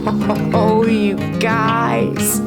Oh, you guys.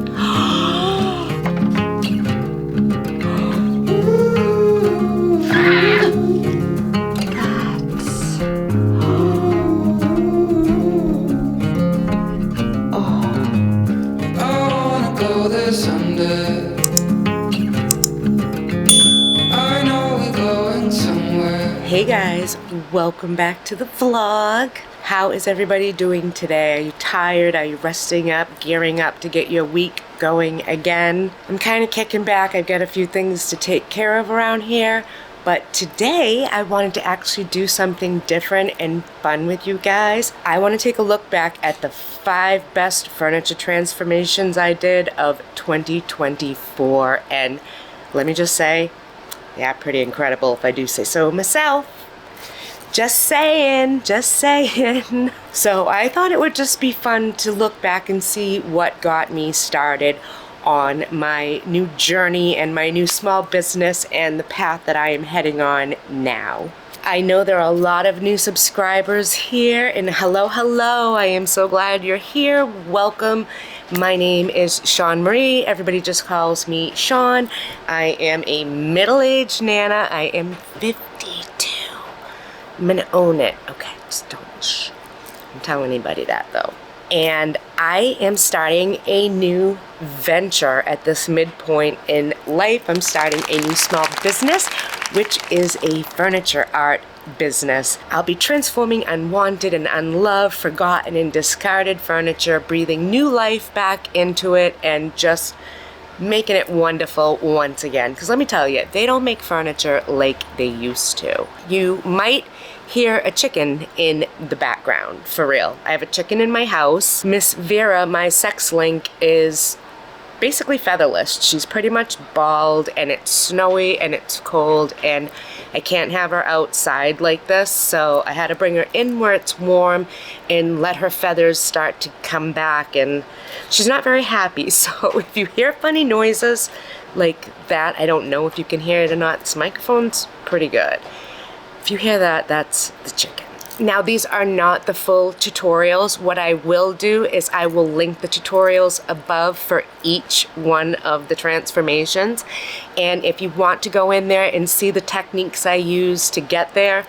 Hey guys, welcome back to the vlog. How is everybody doing today? Are you tired? Are you resting up, gearing up to get your week going again? I'm kind of kicking back. I've got a few things to take care of around here, but today I wanted to actually do something different and fun with you guys. I want to take a look back at the 5 best furniture transformations I did of 2024, and let me just say, yeah, pretty incredible if I do say so myself. Just saying, just saying. So I thought it would just be fun to look back and see what got me started on my new journey and my new small business and the path that I am heading on now. I know there are a lot of new subscribers here, and hello, I am so glad you're here. Welcome. My name is Shawn Marie. Everybody just calls me Shawn. I am a middle-aged Nana. I am 52. I'm gonna own it. Okay, just don't tell anybody that though. And I am starting a new venture at this midpoint in life. I'm starting a new small business, which is a furniture art business. I'll be transforming unwanted and unloved, forgotten and discarded furniture, breathing new life back into it and just making it wonderful once again. Because let me tell you, they don't make furniture like they used to. You might hear a chicken in the background, for real. I have a chicken in my house. Miss Vera, my sex link, is basically featherless. She's pretty much bald, and it's snowy and it's cold, and I can't have her outside like this, so I had to bring her in where it's warm and let her feathers start to come back, and she's not very happy. So if you hear funny noises like that, I don't know if you can hear it or not. This microphone's pretty good. If you hear that, that's the chicken. Now, these are not the full tutorials. What I will do is I will link the tutorials above for each one of the transformations. And if you want to go in there and see the techniques I use to get there,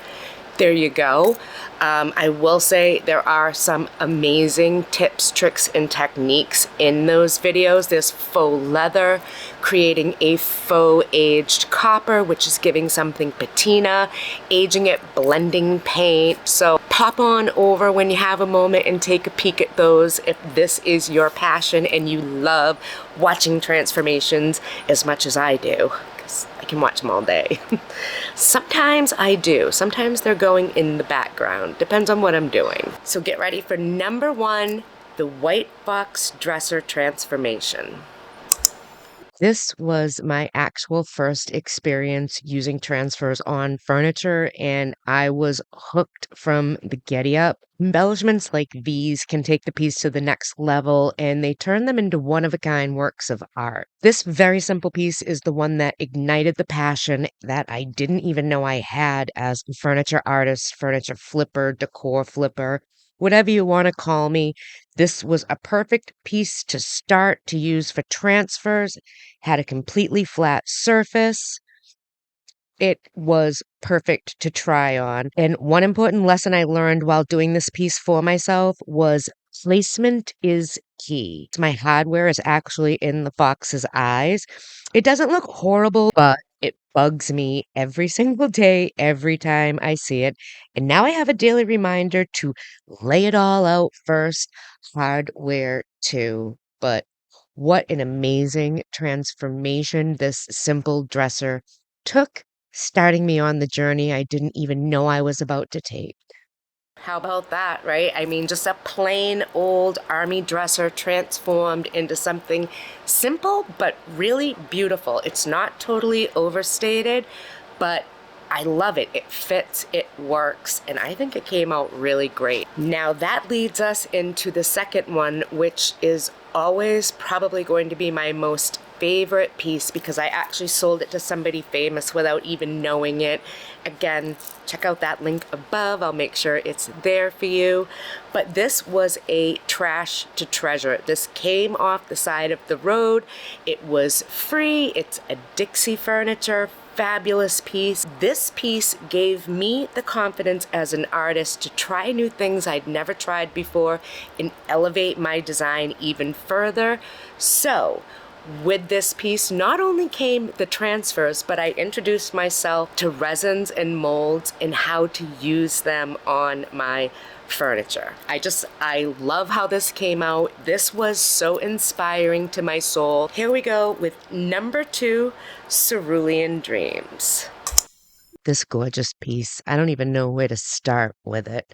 there you go. I will say there are some amazing tips, tricks, and techniques in those videos. There's faux leather, creating a faux aged copper, which is giving something patina, aging it, blending paint. So pop on over when you have a moment and take a peek at those if this is your passion and you love watching transformations as much as I do. I can watch them all day. Sometimes I do. Sometimes they're going in the background. Depends on what I'm doing. So get ready for number 1, the white box dresser transformation. This was my actual first experience using transfers on furniture, and I was hooked from the giddy up. Embellishments like these can take the piece to the next level, and they turn them into one-of-a-kind works of art. This very simple piece is the one that ignited the passion that I didn't even know I had as a furniture artist, furniture flipper, decor flipper, whatever you want to call me. This was a perfect piece to start to use for transfers, had a completely flat surface. It was perfect to try on. And one important lesson I learned while doing this piece for myself was placement is key. My hardware is actually in the fox's eyes. It doesn't look horrible, but it bugs me every single day, every time I see it. And now I have a daily reminder to lay it all out first, hardware too. But what an amazing transformation this simple dresser took, starting me on the journey I didn't even know I was about to take. How about that, right? I mean, just a plain old army dresser transformed into something simple but really beautiful. It's not totally overstated, but I love it. It fits, it works, and I think it came out really great. Now that leads us into the second one, which is always probably going to be my most favorite piece because I actually sold it to somebody famous without even knowing it. Again, check out that link above. I'll make sure it's there for you. But this was a trash to treasure. This came off the side of the road. It was free. It's a Dixie Furniture. Fabulous piece. This piece gave me the confidence as an artist to try new things I'd never tried before and elevate my design even further. So, with this piece, not only came the transfers, but I introduced myself to resins and molds and how to use them on my furniture. I love how this came out. This was so inspiring to my soul. Here we go with number 2, Cerulean Dreams. This gorgeous piece, I don't even know where to start with it.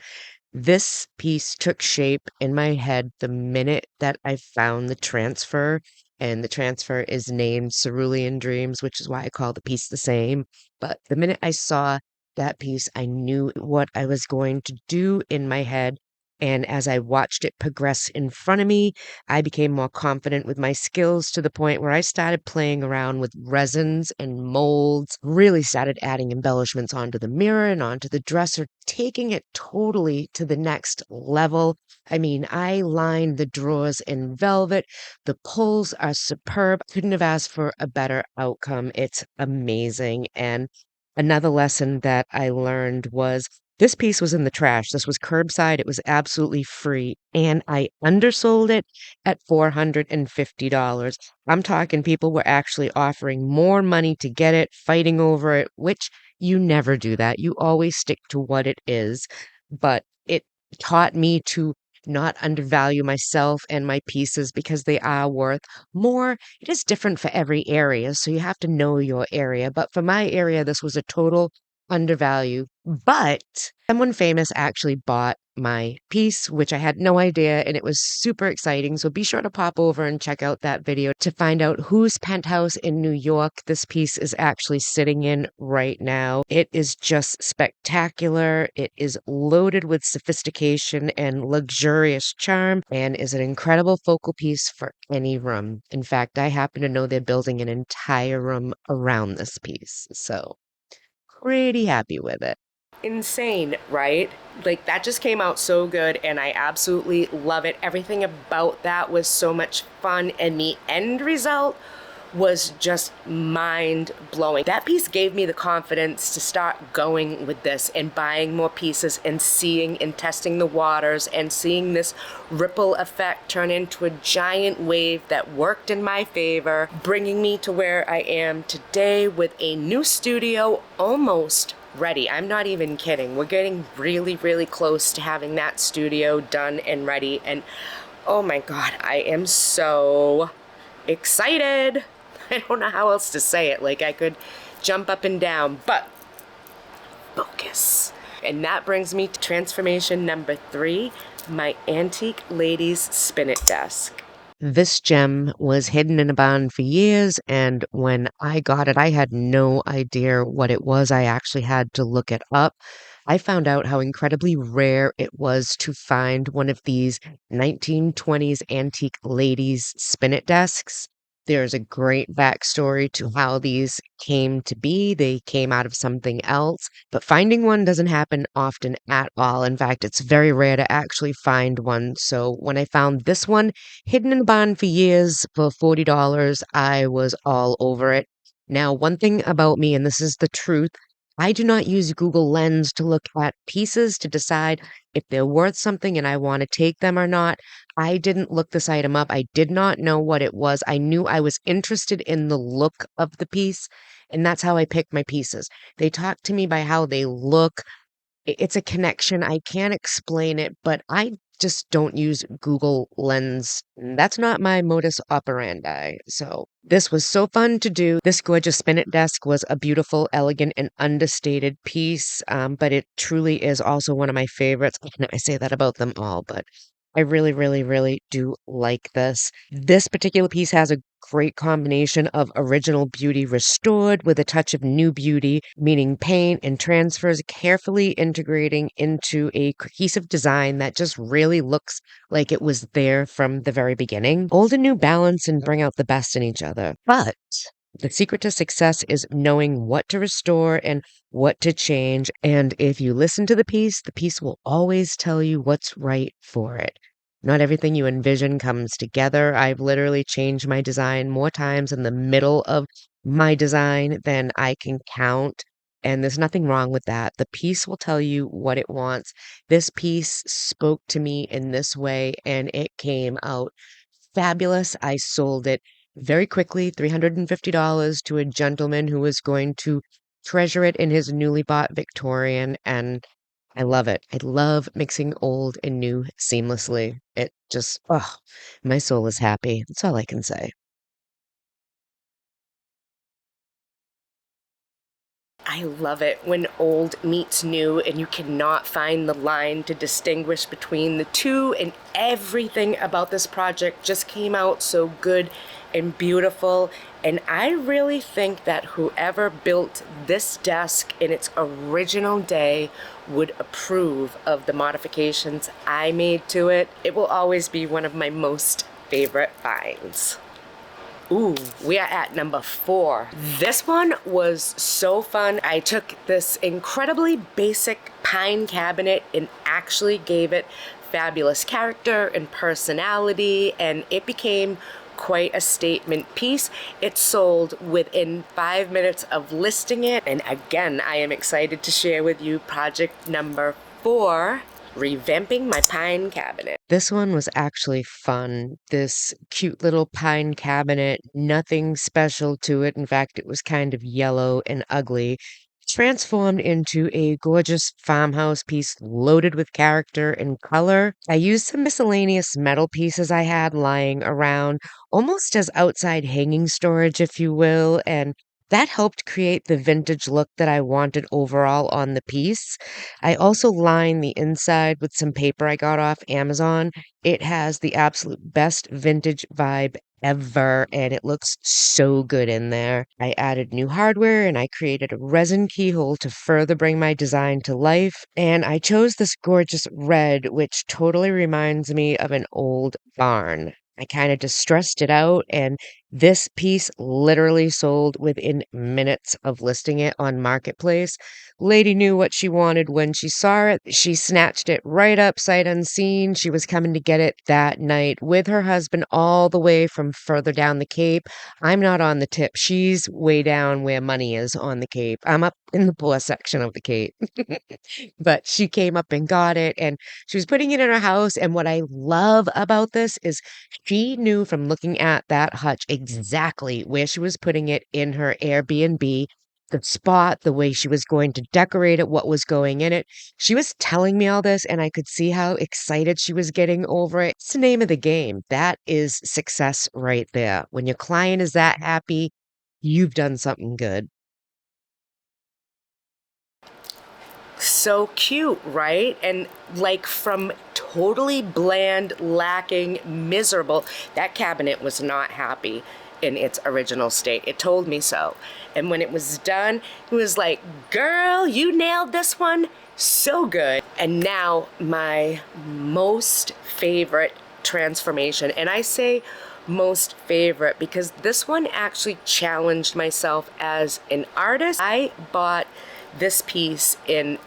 This piece took shape in my head the minute that I found the transfer, and the transfer is named Cerulean Dreams, which is why I call the piece the same. But the minute I saw that piece, I knew what I was going to do in my head. And as I watched it progress in front of me, I became more confident with my skills to the point where I started playing around with resins and molds, really started adding embellishments onto the mirror and onto the dresser, taking it totally to the next level. I mean, I lined the drawers in velvet. The pulls are superb. Couldn't have asked for a better outcome. It's amazing. And another lesson that I learned was this piece was in the trash. This was curbside. It was absolutely free. And I undersold it at $450. I'm talking people were actually offering more money to get it, fighting over it, which you never do that. You always stick to what it is. But it taught me to not undervalue myself and my pieces because they are worth more. It is different for every area, so you have to know your area. But for my area, this was a total undervalue. But someone famous actually bought my piece, which I had no idea, and it was super exciting. So be sure to pop over and check out that video to find out whose penthouse in New York this piece is actually sitting in right now. It is just spectacular. It is loaded with sophistication and luxurious charm and is an incredible focal piece for any room. In fact, I happen to know they're building an entire room around this piece. So pretty happy with it. Insane, right? Like, that just came out so good and I absolutely love it. Everything about that was so much fun and the end result was just mind blowing. That piece gave me the confidence to start going with this and buying more pieces and seeing and testing the waters and seeing this ripple effect turn into a giant wave that worked in my favor, bringing me to where I am today with a new studio almost ready. I'm not even kidding. We're getting really, really close to having that studio done and ready. And oh my God, I am so excited. I don't know how else to say it. Like, I could jump up and down, but focus. And that brings me to transformation number 3, my Antique Ladies Spinet Desk. This gem was hidden in a barn for years, and when I got it, I had no idea what it was. I actually had to look it up. I found out how incredibly rare it was to find one of these 1920s antique ladies spinet desks. There's a great backstory to how these came to be. They came out of something else, but finding one doesn't happen often at all. In fact, it's very rare to actually find one. So when I found this one hidden in a barn for years for $40, I was all over it. Now, one thing about me, and this is the truth, I do not use Google Lens to look at pieces to decide if they're worth something and I want to take them or not. I didn't look this item up. I did not know what it was. I knew I was interested in the look of the piece, and that's how I picked my pieces. They talk to me by how they look. It's a connection. I can't explain it, but I just don't use Google Lens. That's not my modus operandi. So this was so fun to do. This gorgeous spinet desk was a beautiful, elegant, and understated piece, but it truly is also one of my favorites. I say that about them all, but I really, really, really do like this. This particular piece has a great combination of original beauty restored with a touch of new beauty, meaning paint and transfers carefully integrating into a cohesive design that just really looks like it was there from the very beginning. Old and new balance and bring out the best in each other. But the secret to success is knowing what to restore and what to change. And if you listen to the piece will always tell you what's right for it. Not everything you envision comes together. I've literally changed my design more times in the middle of my design than I can count. And there's nothing wrong with that. The piece will tell you what it wants. This piece spoke to me in this way, and it came out fabulous. I sold it very quickly, $350 to a gentleman who was going to treasure it in his newly bought Victorian, and I love it. I love mixing old and new seamlessly. It just, oh, my soul is happy. That's all I can say. I love it when old meets new and you cannot find the line to distinguish between the two, and everything about this project just came out so good and beautiful. And I really think that whoever built this desk in its original day would approve of the modifications I made to it. It will always be one of my most favorite finds. Ooh, we are at number 4. This one was so fun. I took this incredibly basic pine cabinet and actually gave it fabulous character and personality, and it became quite a statement piece. It sold within 5 minutes of listing it, and again, I am excited to share with you project number 4. Revamping my pine cabinet. This one was actually fun. This cute little pine cabinet, nothing special to it. In fact, it was kind of yellow and ugly. Transformed into a gorgeous farmhouse piece loaded with character and color. I used some miscellaneous metal pieces I had lying around, almost as outside hanging storage, if you will, and that helped create the vintage look that I wanted overall on the piece. I also lined the inside with some paper I got off Amazon. It has the absolute best vintage vibe ever, and it looks so good in there. I added new hardware and I created a resin keyhole to further bring my design to life. And I chose this gorgeous red, which totally reminds me of an old barn. I kind of distressed it out, and this piece literally sold within minutes of listing it on Marketplace. Lady knew what she wanted when she saw it. She snatched it right up sight unseen. She was coming to get it that night with her husband all the way from further down the Cape. I'm not on the tip. She's way down where money is on the Cape. I'm up in the poor section of the Cape. But she came up and got it, and she was putting it in her house. And what I love about this is she knew from looking at that hutch exactly where she was putting it in her Airbnb, the spot, the way she was going to decorate it, what was going in it. She was telling me all this, and I could see how excited she was getting over it. It's the name of the game. That is success right there. When your client is that happy, you've done something good. So cute, right? And like from totally bland, lacking, miserable, that cabinet was not happy in its original state. It told me so. And when it was done, it was like, girl, you nailed this one so good. And now my most favorite transformation, and I say most favorite because this one actually challenged myself as an artist. I bought this piece in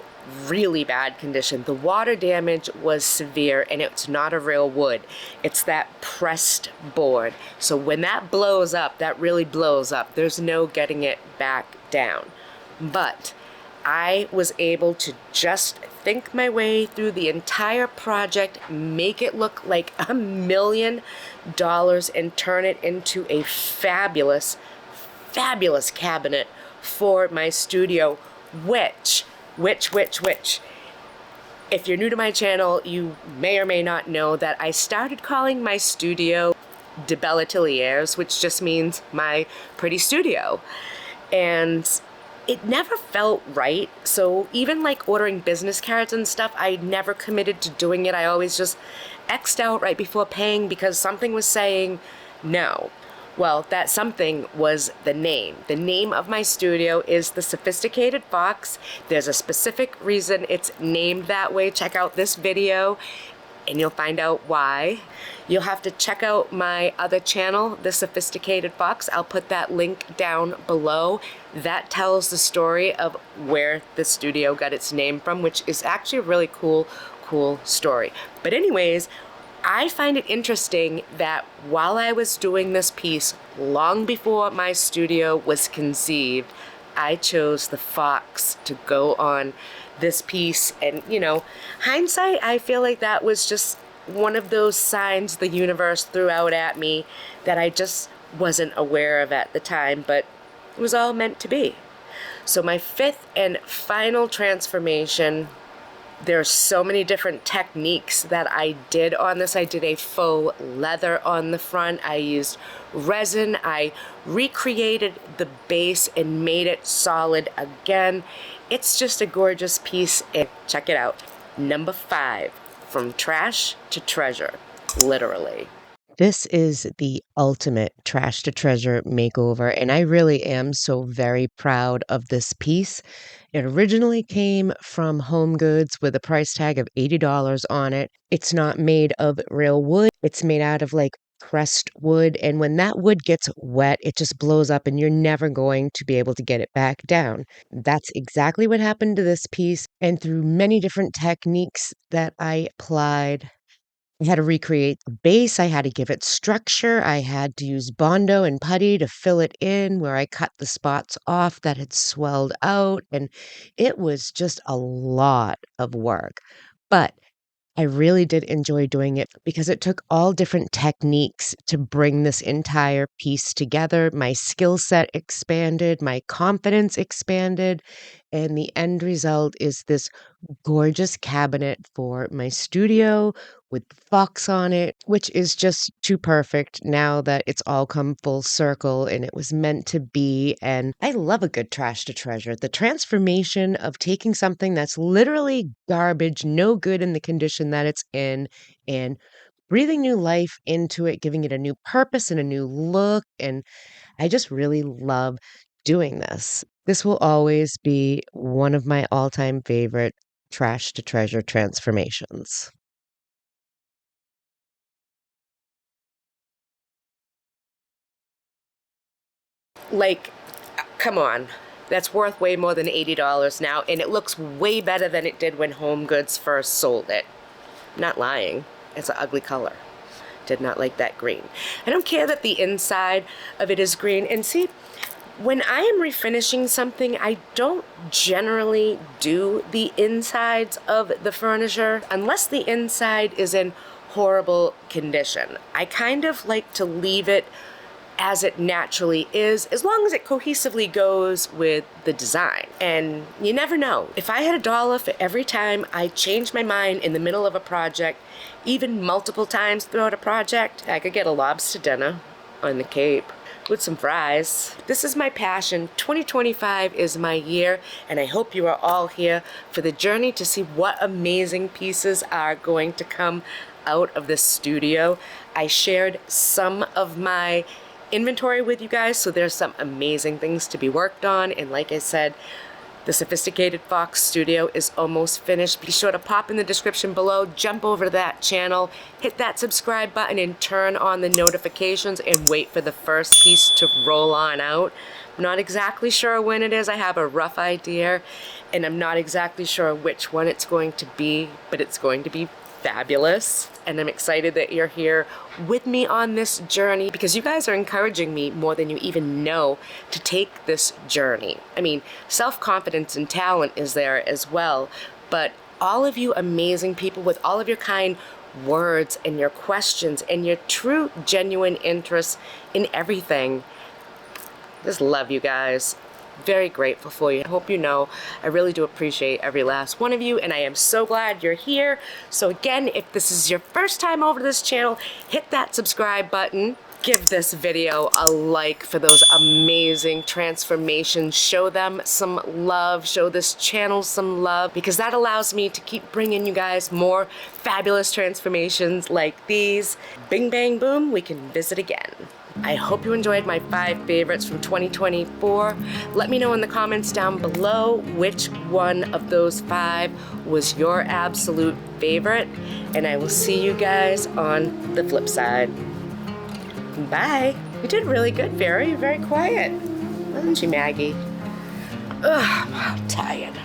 really bad condition. The water damage was severe, and it's not a real wood. It's that pressed board. So when that blows up, that really blows up. There's no getting it back down. But I was able to just think my way through the entire project, make it look like $1,000,000, and turn it into a fabulous, fabulous cabinet for my studio, which, if you're new to my channel, you may or may not know that I started calling my studio de Belle Ateliers, which just means my pretty studio. And it never felt right. So even like ordering business cards and stuff, I never committed to doing it. I always just X'd out right before paying because something was saying no. Well, that something was the name. The name of my studio is The Sophisticated Fox. There's a specific reason it's named that way. Check out this video and you'll find out why. You'll have to check out my other channel, The Sophisticated Fox. I'll put that link down below. That tells the story of where the studio got its name from, which is actually a really cool story. But anyways, I find it interesting that while I was doing this piece, long before my studio was conceived, I chose the fox to go on this piece. And, you know, hindsight, I feel like that was just one of those signs the universe threw out at me that I just wasn't aware of at the time, but it was all meant to be. So my fifth and final transformation, there's so many different techniques that I did on this. I did a faux leather on the front. I used resin. I recreated the base and made it solid again. It's just a gorgeous piece, and check it out. Number 5, from trash to treasure, literally. This is the ultimate trash to treasure makeover, and I really am so very proud of this piece. It originally came from Home Goods with a price tag of $80 on it. It's not made of real wood. It's made out of like pressed wood, and when that wood gets wet, it just blows up and you're never going to be able to get it back down. That's exactly what happened to this piece, and through many different techniques that I applied, I had to recreate the base. I had to give it structure. I had to use Bondo and putty to fill it in where I cut the spots off that had swelled out. And it was just a lot of work. But I really did enjoy doing it because it took all different techniques to bring this entire piece together. My skill set expanded, my confidence expanded, and the end result is this gorgeous cabinet for my studio with fox on it, which is just too perfect now that it's all come full circle and it was meant to be. And I love a good trash to treasure. The transformation of taking something that's literally garbage, no good in the condition that it's in, and breathing new life into it, giving it a new purpose and a new look. And I just really love doing this. This will always be one of my all-time favorite trash to treasure transformations. Like, come on. That's worth way more than $80 now, and it looks way better than it did when Home Goods first sold it. I'm not lying. It's an ugly color. Did not like that green. I don't care that the inside of it is green. And see, when I am refinishing something, I don't generally do the insides of the furniture unless the inside is in horrible condition. I kind of like to leave it as it naturally is, as long as it cohesively goes with the design. And you never know. If I had $1 for every time I changed my mind in the middle of a project, even multiple times throughout a project, I could get a lobster dinner on the Cape with some fries. This is my passion. 2025 is my year, and I hope you are all here for the journey to see what amazing pieces are going to come out of this studio. I shared some of my inventory with you guys, so there's some amazing things to be worked on. And like I said, the Sophisticated Fox studio is almost finished. Be sure to pop in the description below, jump over to that channel, hit that subscribe button, and turn on the notifications and wait for the first piece to roll on out. I'm not exactly sure when it is. I have a rough idea, and I'm not exactly sure which one it's going to be, but it's going to be fabulous. And I'm excited that you're here with me on this journey because you guys are encouraging me more than you even know to take this journey. I mean, self-confidence and talent is there as well, but all of you amazing people with all of your kind words and your questions and your true genuine interest in everything. Just love you guys. Very grateful for you. I hope you know I really do appreciate every last one of you, and I am so glad you're here. So again, if this is your first time over to this channel, hit that subscribe button. Give this video a like for those amazing transformations. Show them some love. Show this channel some love, because that allows me to keep bringing you guys more fabulous transformations like these. Bing, bang, boom, we can visit again. I hope you enjoyed my 5 favorites from 2024. Let me know in the comments down below which one of those 5 was your absolute favorite, and I will see you guys on the flip side. Bye. You did really good, Vera. You're very quiet. Wasn't she, Maggie? Ugh, I'm tired.